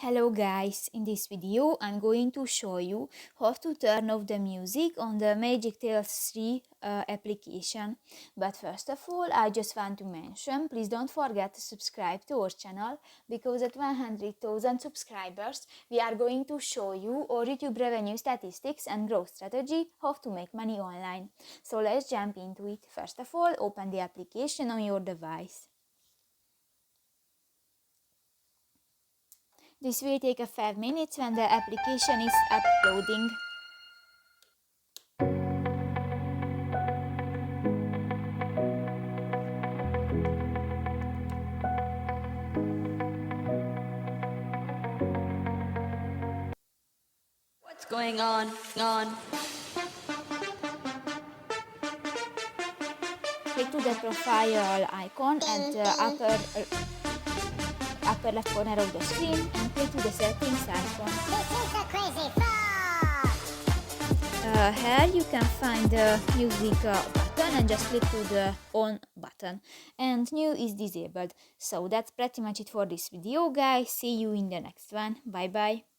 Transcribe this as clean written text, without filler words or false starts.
Hello guys, in this video I'm going to show you how to turn off the music on the Magic Tales 3 application. But first of all, I just want to mention, please don't forget to subscribe to our channel, because at 100,000 subscribers we are going to show you our YouTube revenue statistics and growth strategy, how to make money online. So let's jump into it. First of all, open the application on your device. This will take a 5 minutes when the application is uploading. What's going on? Click to the profile icon at the upper left corner of the screen and click to the settings icon. This is the Crazy Frog! Here you can find the music button and just click to the on button, and new is disabled. So that's pretty much it for this video guys. See you in the next one. Bye bye.